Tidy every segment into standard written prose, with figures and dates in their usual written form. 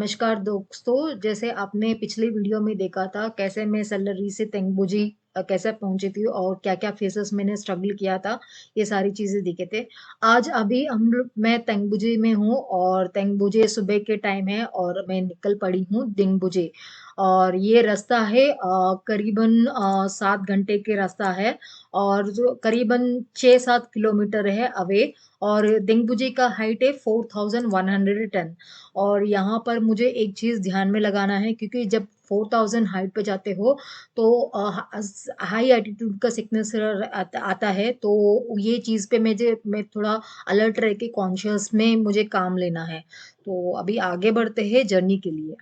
नमस्कार दोस्तों, जैसे आपने पिछली वीडियो में देखा था कैसे मैं सल्लरी से तेंगबुजी कैसे पहुंची थी और क्या-क्या फेजेस मैंने स्ट्रगल किया था, ये सारी चीज़ें दिखे थे। आज अभी मैं तेंगबुजी में हूँ और तेंगबुजे सुबह के टाइम है और मैं निकल पड़ी हूँ दिंगबुजे और ये रास्ता है करीबन 7 घंटे के रास्ता है और जो करीबन 6-7 किलोमीटर है अवे और दिंगबुजे का हाइट है 4110 और यहाँ पर मुझे एक चीज़ ध्यान में लगाना है क्योंकि जब 4000 हाइट पे जाते हो तो हाई एल्टीट्यूड का सिकनेस आता है तो ये चीज़ पे मैं थोड़ा अलर्ट रह के कॉन्शियस में मुझे काम लेना है। तो अभी आगे बढ़ते हैं जर्नी के लिए।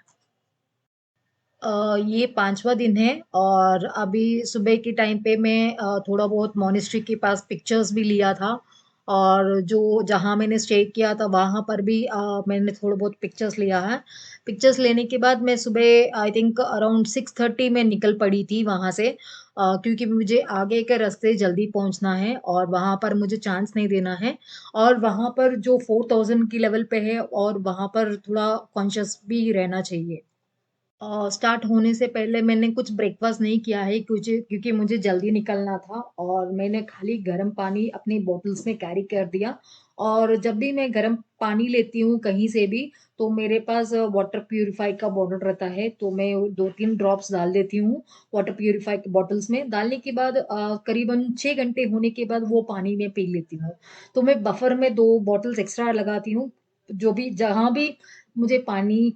ये 5वां दिन है और अभी सुबह के टाइम पे मैं थोड़ा बहुत मॉनेस्ट्री के पास पिक्चर्स भी लिया था और जो जहाँ मैंने स्टे किया था वहाँ पर भी मैंने थोड़ा बहुत पिक्चर्स लिया है। पिक्चर्स लेने के बाद मैं सुबह आई थिंक अराउंड 6:30 में निकल पड़ी थी वहाँ से क्योंकि मुझे आगे के रास्ते जल्दी पहुँचना है और वहाँ पर मुझे चांस नहीं देना है और वहाँ पर जो 4000 की लेवल पे है और वहाँ पर थोड़ा कॉन्शियस भी रहना चाहिए। स्टार्ट होने से पहले मैंने कुछ ब्रेकफ़ास्ट नहीं किया है क्योंकि मुझे जल्दी निकलना था और मैंने खाली गर्म पानी अपनी बॉटल्स में कैरी कर दिया और जब भी मैं गर्म पानी लेती हूँ कहीं से भी, तो मेरे पास वाटर प्यूरीफाई का बॉटल रहता है, तो मैं 2-3 ड्रॉप्स डाल देती हूँ वाटर प्यूरीफाई के बॉटल्स में। डालने के बाद करीबन 6 घंटे होने के बाद वो पानी मैं पी लेती हूँ। तो मैं बफर में 2 बॉटल्स एक्स्ट्रा लगाती हूँ, जो भी जहाँ भी मुझे पानी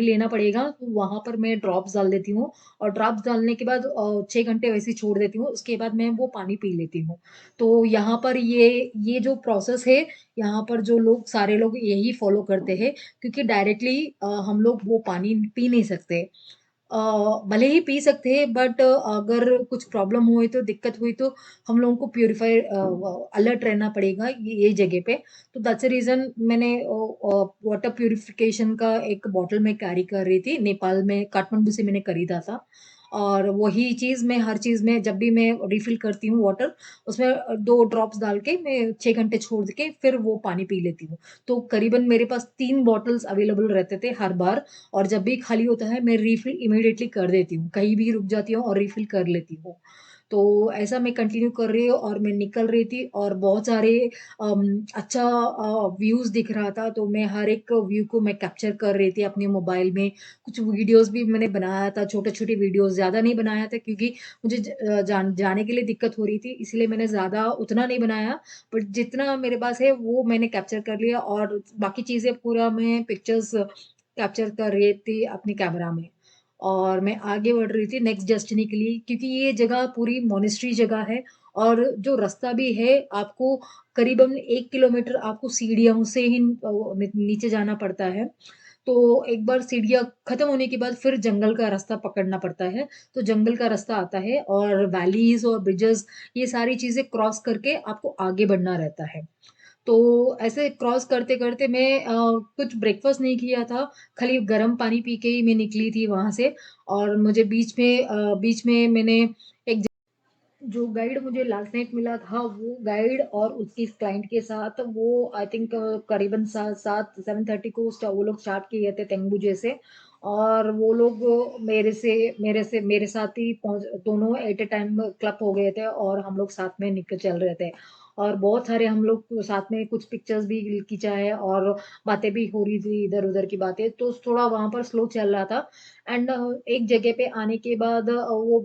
लेना पड़ेगा, तो वहाँ पर मैं ड्रॉप्स डाल देती हूँ और ड्रॉप्स डालने के बाद 6 घंटे वैसे ही छोड़ देती हूँ, उसके बाद मैं वो पानी पी लेती हूँ। तो यहाँ पर ये जो प्रोसेस है, यहाँ पर जो लोग सारे लोग यही फ़ॉलो करते हैं क्योंकि डायरेक्टली हम लोग वो पानी पी नहीं सकते। अ, भले ही पी सकते हैं बट अगर कुछ प्रॉब्लम हुई तो दिक्कत हुई तो हम लोगों को अलर्ट रहना पड़ेगा ये जगह पे। तो दैट्स द रीज़न मैंने वाटर प्यूरिफिकेशन का एक बॉटल मैं कैरी कर रही थी। नेपाल में काठमांडू से मैंने खरीदा था और वही चीज़ मैं हर चीज़ में जब भी मैं रिफ़िल करती हूँ वाटर उसमें 2 ड्रॉप्स डाल के मैं 6 घंटे छोड़ के फिर वो पानी पी लेती हूँ। तो करीबन मेरे पास 3 बॉटल्स अवेलेबल रहते थे हर बार और जब भी खाली होता है मैं रिफ़िल इमीडिएटली कर देती हूँ। कहीं भी रुक जाती हूँ और रिफ़िल कर लेती हूँ। तो ऐसा मैं कंटिन्यू कर रही हूँ और मैं निकल रही थी और बहुत सारे अच्छा व्यूज़ दिख रहा था तो मैं हर एक व्यू को मैं कैप्चर कर रही थी अपने मोबाइल में। कुछ वीडियोज़ भी मैंने बनाया था, छोटे-छोटे वीडियोज़ ज़्यादा नहीं बनाया था क्योंकि मुझे जाने के लिए दिक्कत हो रही थी इसलिए मैंने ज़्यादा उतना नहीं बनाया। बट जितना मेरे पास है वो मैंने कैप्चर कर लिया और बाकी चीज़ें पूरा मैं पिक्चर्स कैप्चर कर रही थी अपनी कैमरा में। और मैं आगे बढ़ रही थी नेक्स्ट डेस्टिनी के लिए क्योंकि ये जगह पूरी मोनेस्ट्री जगह है और जो रास्ता भी है आपको करीबन 1 किलोमीटर आपको सीढ़ियों से ही नीचे जाना पड़ता है। तो एक बार सीढ़ियाँ खत्म होने के बाद फिर जंगल का रास्ता पकड़ना पड़ता है। तो जंगल का रास्ता आता है और वैलीज़ और ब्रिजेज़ ये सारी चीज़ें क्रॉस करके आपको आगे बढ़ना रहता है। तो ऐसे क्रॉस करते-करते मैं कुछ ब्रेकफ़ास्ट नहीं किया था, खाली गरम पानी पी के ही मैं निकली थी वहाँ से और मुझे बीच में मैंने एक जो गाइड मुझे लास्ट नाइट मिला था, वो गाइड और उसकी क्लाइंट के साथ वो आई थिंक करीबन सा 7-7:30 को वो लोग स्टार्ट किए थे तेंगबुजे से और वो लोग मेरे साथ ही पहुँच दोनों एट अ टाइम क्लब हो गए थे और हम लोग साथ में निकल चल रहे थे। और बहुत सारे हम लोग साथ में कुछ पिक्चर्स भी खींचा है और बातें भी हो रही थी इधर-उधर की बातें, तो थोड़ा वहाँ पर स्लो चल रहा था। एंड एक जगह पे आने के बाद वो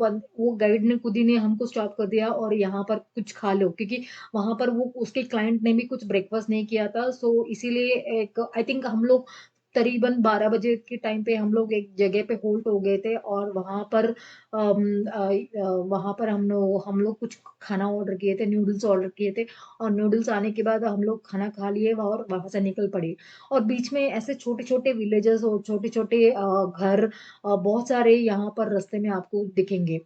गाइड ने खुद ही ने हमको स्टॉप कर दिया और यहाँ पर कुछ खा लो क्योंकि वहाँ पर वो उसके क्लाइंट ने भी कुछ ब्रेकफास्ट नहीं किया था सो इसीलिए एक आई थिंक हम लोग करीबन 12 बजे के टाइम पे हम लोग एक जगह पे होल्ट हो गए थे और वहाँ पर हम लोग कुछ खाना ऑर्डर किए थे, नूडल्स ऑर्डर किए थे और नूडल्स आने के बाद हम लोग खाना खा लिए और वहाँ से निकल पड़े। और बीच में ऐसे छोटे-छोटे विलेजेस और छोटे-छोटे घर बहुत सारे यहाँ पर रास्ते में आपको दिखेंगे।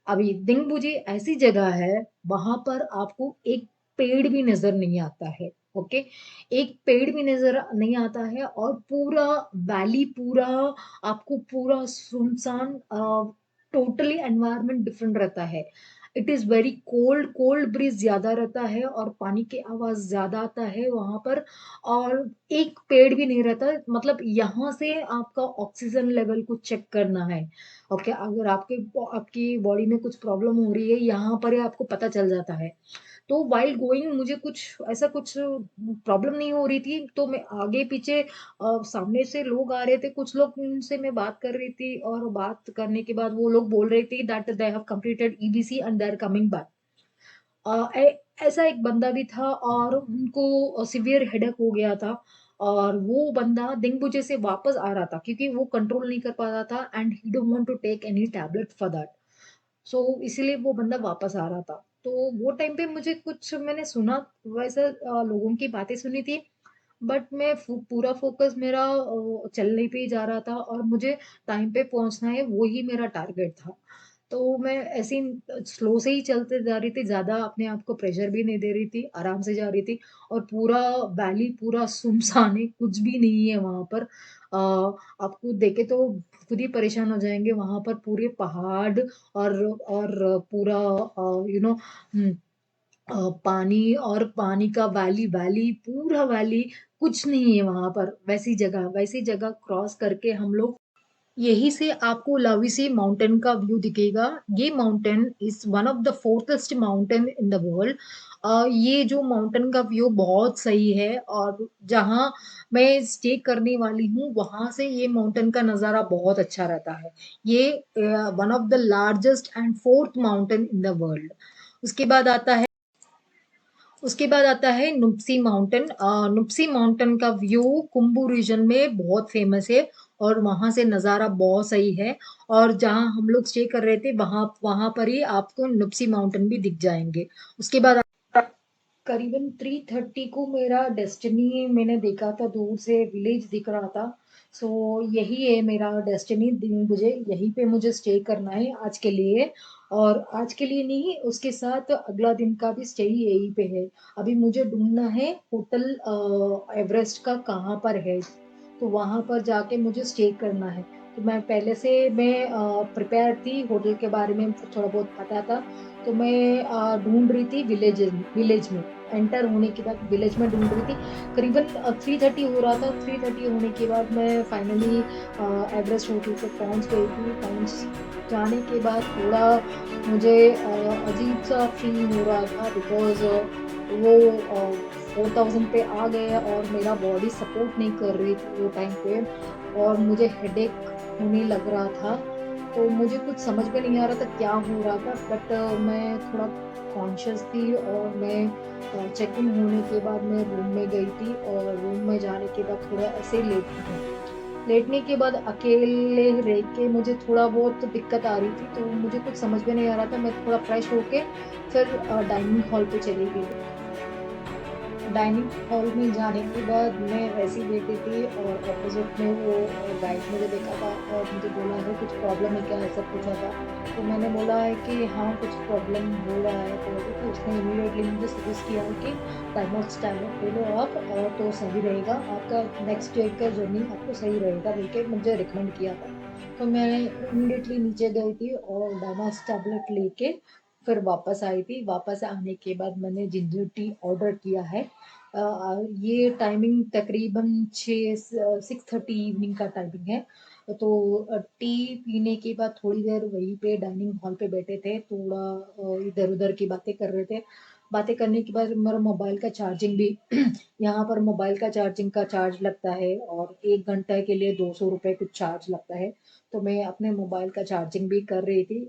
अभी दिंगबुजी ऐसी जगह है, वहाँ पर आपको एक पेड़ भी नज़र नहीं आता है, ओके? एक पेड़ भी नज़र नहीं आता है और पूरा वैली पूरा आपको पूरा सुनसान टोटली एनवायरनमेंट डिफरेंट रहता है। It is very cold, cold bridge ज़्यादा रहता है और पानी की आवाज़ ज़्यादा आता है वहाँ पर और एक पेड़ भी नहीं रहता। मतलब यहाँ से आपका ऑक्सीजन लेवल को चेक करना है, ओके? अगर आपकी बॉडी में कुछ प्रॉब्लम हो रही है, यहाँ पर ही आपको पता चल जाता है। तो व्हाइल गोइंग मुझे कुछ प्रॉब्लम नहीं हो रही थी, तो मैं आगे-पीछे सामने से लोग आ रहे थे, कुछ लोग उनसे मैं बात कर रही थी और बात करने के बाद वो लोग बोल रहे थे that they have completed EBC and they are coming back. Uh, ए ऐसा एक बंदा भी था और उनको सीवियर हेडेक हो गया था और वो बंदा दिनबुझे से वापस आ रहा था क्योंकि वो कंट्रोल नहीं कर पा रहा था and he don't want to take any tablet for that. So इसीलिए वो बंदा वापस आ रहा था। तो वो टाइम पे मुझे कुछ मैंने सुना वैसा लोगों की बातें सुनी थी बट मैं पूरा फ़ोकस मेरा चलने पे ही जा रहा था और मुझे टाइम पे पहुँचना है, वो ही मेरा टारगेट था। तो मैं ऐसे ही स्लो से ही चलते जा रही थी, ज़्यादा अपने आप को प्रेशर भी नहीं दे रही थी, आराम से जा रही थी और पूरा वैली पूरा सुनसान है, कुछ भी नहीं है वहाँ पर। आपको देखे तो खुद ही परेशान हो जाएँगे, वहाँ पर पूरे पहाड़ और पूरा पानी और पानी का वैली वैली पूरा वैली कुछ नहीं है वहाँ पर, वैसी जगह क्रॉस करके हम लोग यहीं से आपको लाविसी माउंटेन का व्यू दिखेगा। ये mountain is one of the farthest mountain in the world. ये जो माउंटेन का व्यू बहुत सही है और जहाँ मैं स्टे करने वाली हूँ, वहाँ से ये माउंटेन का नज़ारा बहुत अच्छा रहता है। ये one of the largest and fourth mountain in the world. उसके बाद आता है उसके बाद आता है नुप्सी माउंटेन। नुप्सी माउंटेन का व्यू कुंबू रीजन में बहुत फेमस है और वहाँ से नज़ारा बहुत सही है और जहाँ हम लोग स्टे कर रहे थे वहाँ वहाँ पर ही आपको नुप्सी माउंटेन भी दिख जाएँगे। उसके बाद करीबन 3:30 को मेरा डेस्टिनी मैंने देखा था दूर से विलेज दिख रहा था। सो यही है मेरा डेस्टिनी दिन मुझे यहीं पे मुझे स्टे करना है आज के लिए और आज के लिए नहीं उसके साथ अगला दिन का भी स्टे यहीं पे है। अभी मुझे ढूँढना है होटल एवरेस्ट का कहाँ पर है, तो वहाँ पर जाके मुझे स्टे करना है। तो मैं पहले से मैं प्रिपेयर थी होटल के बारे में थोड़ा बहुत पता था। तो मैं ढूँढ रही थी विलेज में, एंटर होने के बाद विलेज में ढूँढ रही थी। करीबन 3:30 हो रहा था, 3:30 होने के बाद मैं फाइनली एवरेस्ट होटल पे पहुँच गई थी। पहुँच जाने के बाद थोड़ा मुझे अजीब-सा फ़ील हो रहा था बिकॉज़ वो 4000 पे आ गए और मेरा बॉडी सपोर्ट नहीं कर रही थी वो टाइम पे और मुझे हेडेक होने लग रहा था। तो मुझे कुछ समझ में नहीं आ रहा था क्या हो रहा था बट मैं थोड़ा कॉन्शियस थी और मैं चेक इन होने के बाद मैं रूम में गई थी और रूम में जाने के बाद थोड़ा ऐसे ही लेटी हूँ। लेटने के बाद अकेले रह के मुझे थोड़ा बहुत दिक्कत आ रही थी, तो मुझे कुछ समझ में नहीं आ रहा था। मैं थोड़ा फ्रेश होके फिर डाइनिंग हॉल पे चली गई। डाइनिंग हॉल में जाने के बाद मैं वैसे ही बैठी थी और अपोज़िट में वो गाइड मुझे देखा था और मुझे बोला है कुछ प्रॉब्लम है क्या? ऐसा पूछा था। तो मैंने बोला है कि हाँ, कुछ प्रॉब्लम हो रहा है करके तो उसने इमीडिएटली मुझे सजेस्ट किया है कि डायमॉक्स टैबलेट ले लो आप तो सही रहेगा। आपका नेक्स्ट डे का जर्नी आपको सही रहेगा बोल के मुझे रिकमेंड किया था। तो मैं इमीडिएटली नीचे गई थी और डायमॉक्स टैबलेट लेके फिर वापस आई थी। वापस आने के बाद मैंने जिंजर टी ऑर्डर किया है। ये टाइमिंग तकरीबन 6:30 इवनिंग का टाइमिंग है। तो टी पीने के बाद थोड़ी देर वहीं पे डाइनिंग हॉल पे बैठे थे, थोड़ा इधर-उधर की बातें कर रहे थे। बातें करने के बाद मेरा मोबाइल का चार्जिंग भी यहाँ पर मोबाइल का चार्जिंग का चार्ज लगता है और 1 घंटे के लिए ₹200 कुछ चार्ज लगता है। तो मैं अपने मोबाइल का चार्जिंग भी कर रही थी।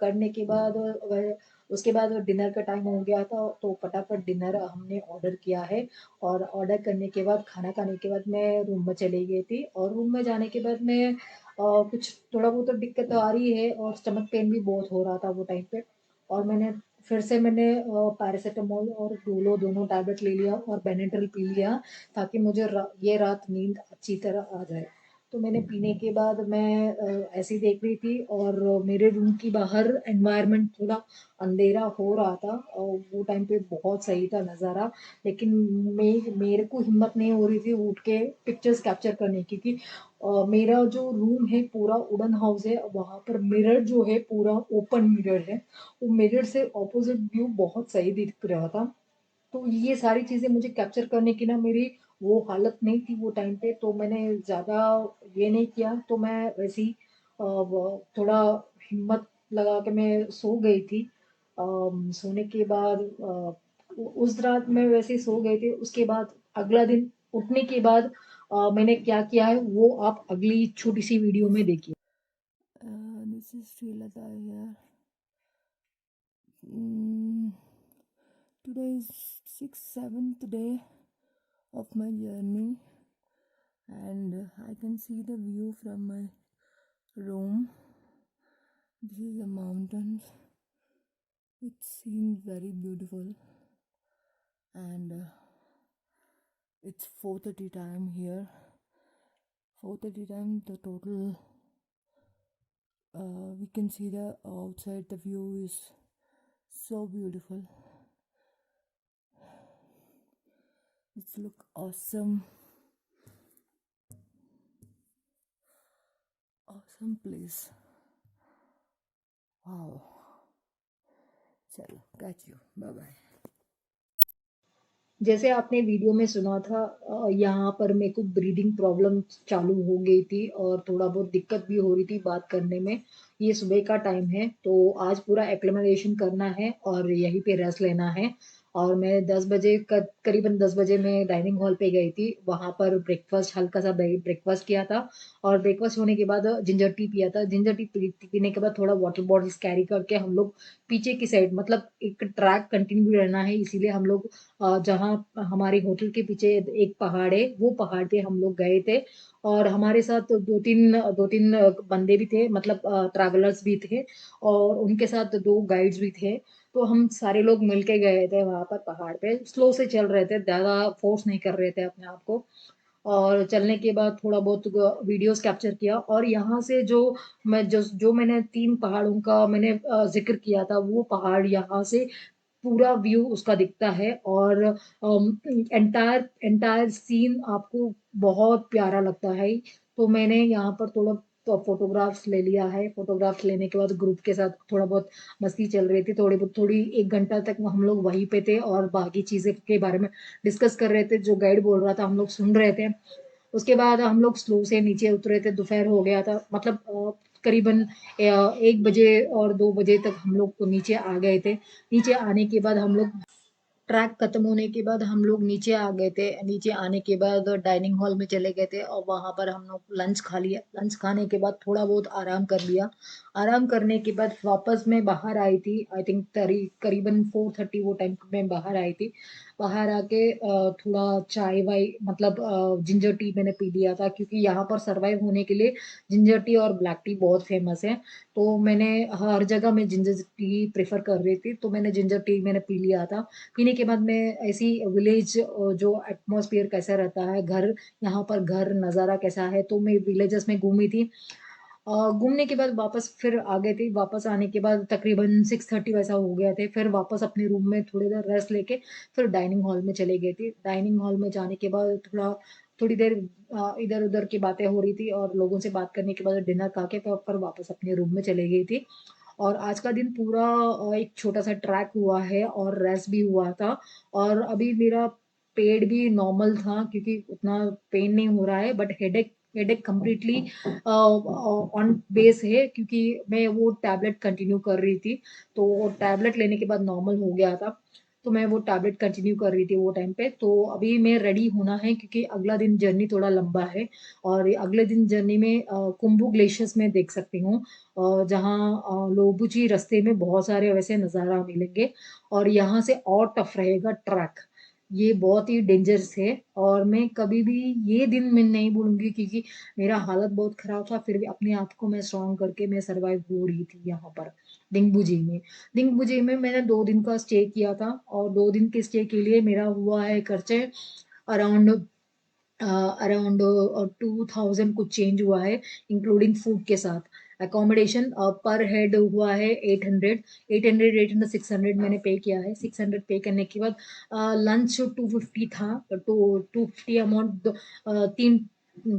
करने के बाद वह उसके बाद डिनर का टाइम हो गया था, तो फटाफट डिनर हमने ऑर्डर किया है और ऑर्डर करने के बाद खाना खाने के बाद मैं रूम में चली गई थी और रूम में जाने के बाद मैं कुछ थोड़ा बहुत तो दिक्कत आ रही है और स्टमक पेन भी बहुत हो रहा था वो टाइम पे और मैंने पैरासिटामोल और डोलो दोनों टैबलेट ले लिया और बेनाड्रिल पी लिया ताकि मुझे ये रात नींद अच्छी तरह आ जाए। तो मैंने पीने के बाद मैं ऐसे ही देख रही थी और मेरे रूम की बाहर एनवायरनमेंट थोड़ा अंधेरा हो रहा था और वो टाइम पे बहुत सही था नज़ारा लेकिन मेरे को हिम्मत नहीं हो रही थी उठ के पिक्चर्स कैप्चर करने की क्योंकि मेरा जो रूम है पूरा वुडन हाउस है, वहाँ पर मिरर जो है पूरा ओपन मिरर है। वो मिरर से ऑपोज़िट व्यू बहुत सही दिख रहा था। तो ये सारी चीज़ें मुझे कैप्चर करने की ना मेरी वो हालत नहीं थी वो टाइम पे, तो मैंने ज़्यादा ये नहीं किया, तो मैं वैसे ही थोड़ा हिम्मत लगा के मैं सो गई थी। सोने के बाद उस रात मैं वैसे ही सो गई थी, उसके बाद अगला दिन उठने के बाद मैंने क्या किया है वो आप अगली छोटी सी वीडियो में देखिए। This is Srilata here. Mm, Today is 7th day of my journey, and I can see the view from my room. This is the mountains. It seems very beautiful, and it's 4:30 time here. 4:30 time. The total we can see the outside. The view is so beautiful. It's look awesome. Awesome place. Wow. चलो catch you. Bye bye. जैसे आपने video में सुना था यहाँ पर मेरे को ब्रीदिंग प्रॉब्लम चालू हो गई थी और थोड़ा बहुत दिक्कत भी हो रही थी बात करने में। ये सुबह का टाइम है, तो आज पूरा एक्लिमेटाइज़ेशन करना है और यहीं पे रेस्ट लेना है। और मैं 10 बजे करीबन 10 बजे मैं डाइनिंग हॉल पे गई थी। वहाँ पर ब्रेकफ़ास्ट हल्का-सा ब्रेकफ़ास्ट किया था और ब्रेकफ़ास्ट होने के बाद जिंजर टी पिया था। जिंजर टी पीने के बाद थोड़ा वाटर बॉटल्स कैरी करके हम लोग पीछे की साइड मतलब एक ट्रैक कंटिन्यू रहना है, इसीलिए हम लोग जहाँ हमारे होटल के पीछे एक पहाड़ है, वो पहाड़ पे हम लोग गए थे और हमारे साथ 2-3 बंदे भी थे मतलब ट्रैवलर्स भी थे और उनके साथ 2 गाइड्स भी थे। तो हम सारे लोग मिल के गए थे वहाँ पर पहाड़ पे, स्लो से चल रहे थे, ज़्यादा फ़ोर्स नहीं कर रहे थे अपने आप को और चलने के बाद थोड़ा बहुत वीडियोज़ कैप्चर किया और यहाँ से जो मैंने 3 पहाड़ों का मैंने ज़िक्र किया था, वो पहाड़ यहाँ से पूरा व्यू उसका दिखता है और एंटायर एंटायर सीन आपको बहुत प्यारा लगता है। तो मैंने यहाँ पर थोड़ा तो फ़ोटोग्राफ्स ले लिया है। फ़ोटोग्राफ्स लेने के बाद ग्रुप के साथ थोड़ा बहुत मस्ती चल रही थी। थोड़ी 1 घंटा तक हम लोग वहीं पे थे और बाकी चीज़ें के बारे में डिस्कस कर रहे थे। जो गाइड बोल रहा था हम लोग सुन रहे थे। उसके बाद हम लोग स्लो से नीचे उतरे थे, दोपहर हो गया था मतलब करीबन 1 बजे और 2 बजे तक हम लोग नीचे आ गए थे। नीचे आने के बाद हम लोग ट्रैक खत्म होने के बाद हम लोग नीचे आ गए थे। नीचे आने के बाद डाइनिंग हॉल में चले गए थे और वहाँ पर हम लोग लंच खा लिया। लंच खाने के बाद थोड़ा बहुत आराम कर लिया। आराम करने के बाद वापस मैं बाहर आई थी। आई थिंक करीबन 4:30 वो टाइम मैं बाहर आई थी। बाहर आके थोड़ा चाय-वाय मतलब जिंजर टी मैंने पी लिया था क्योंकि यहाँ पर सर्वाइव होने के लिए जिंजर टी और ब्लैक टी बहुत फ़ेमस है। तो मैंने हर जगह मैं जिंजर टी प्रेफ़र कर रही थी, तो मैंने जिंजर टी मैंने पी लिया था। पीने के बाद मैं ऐसी विलेज जो एटमॉस्फेयर कैसा रहता है, घर यहाँ पर घर नज़ारा कैसा है, तो मैं विलेजेस में घूमी थी। घूमने के बाद वापस फिर आ गए थे, वापस आने के बाद तकरीबन 6:30 वैसा हो गया थे, फिर वापस अपने रूम में थोड़ी देर रेस्ट लेके फिर डाइनिंग हॉल में चले गए थे। डाइनिंग हॉल में जाने के बाद थोड़ी देर इधर-उधर की बातें हो रही थी और लोगों से बात करने के बाद डिनर खा के फिर वापस अपने रूम में चली गई थी। और आज का दिन पूरा एक छोटा-सा ट्रैक हुआ है और रेस्ट भी हुआ था और अभी मेरा पेट भी नॉर्मल था क्योंकि उतना पेन नहीं हो रहा है but headache headache completely on base है क्योंकि मैं वो टैबलेट कंटिन्यू कर रही थी। तो वो टैबलेट लेने के बाद नॉर्मल हो गया था। तो मैं वो टैबलेट कंटिन्यू कर रही थी वो टाइम पे। तो अभी मैं रेडी होना है क्योंकि अगला दिन जर्नी थोड़ा लंबा है और ये अगले दिन जर्नी में कुंभू ग्लेशियर्स में देख सकती हूँ जहाँ लोबुजी रास्ते में बहुत सारे वैसे नज़ारा मिलेंगे और यहाँ से और टफ रहेगा ट्रैक। ये बहुत ही डेंजरस है और मैं कभी भी ये दिन मैं नहीं भूलूँगी क्योंकि मेरा हालत बहुत ख़राब था, फिर भी अपने आप को मैं स्ट्रॉन्ग करके मैं सर्वाइव हो रही थी यहाँ पर, डिंगबुजी में। डिंगबुजी में मैंने 2 दिन का स्टे किया था और 2 दिन के स्टे के लिए मेरा हुआ है खर्चे अराउंड अराउंड 2000 कुछ चेंज हुआ है, इंक्लूडिंग फूड के साथ। अकोमोडेशन पर हेड हुआ है 800 600 मैंने पे किया है। 600 पे करने के बाद लंच 250 था, तो 250 अमाउंट 3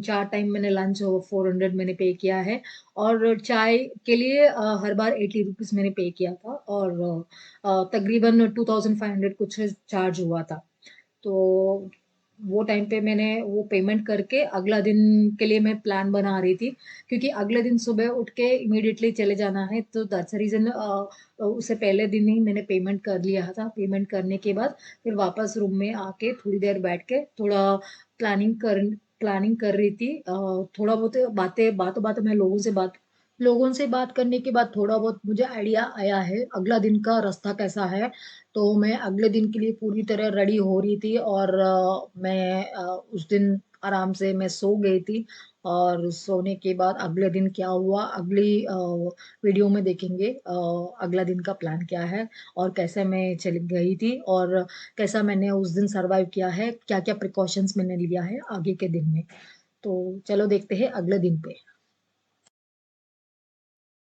4 टाइम मैंने लंच 400 मैंने पे किया है और चाय के लिए हर बार ₹80 मैंने पे किया था और तकरीबन 2500 कुछ चार्ज हुआ था। तो वो टाइम पे मैंने वो पेमेंट करके अगला दिन के लिए मैं प्लान बना रही थी, क्योंकि अगले दिन सुबह उठ के इमीडिएटली चले जाना है, तो दैट्स द रीज़न उससे पहले दिन ही मैंने पेमेंट कर लिया था। पेमेंट करने के बाद फिर वापस रूम में आके थोड़ी देर बैठ के थोड़ा प्लानिंग कर प्लानिंग कर रही थी। थोड़ा बहुत बातों-बातों में लोगों से बात करने के बाद थोड़ा बहुत मुझे आइडिया आया है, अगला दिन का रास्ता कैसा है। तो मैं अगले दिन के लिए पूरी तरह रेडी हो रही थी और मैं उस दिन आराम से मैं सो गई थी और सोने के बाद अगले दिन क्या हुआ अगली वीडियो में देखेंगे अगला दिन का प्लान क्या है और कैसे मैं चली गई थी और कैसा मैंने उस दिन सर्वाइव किया है, क्या-क्या प्रिकॉशंस मैंने लिया है आगे के दिन में। तो चलो देखते हैं अगले दिन पे।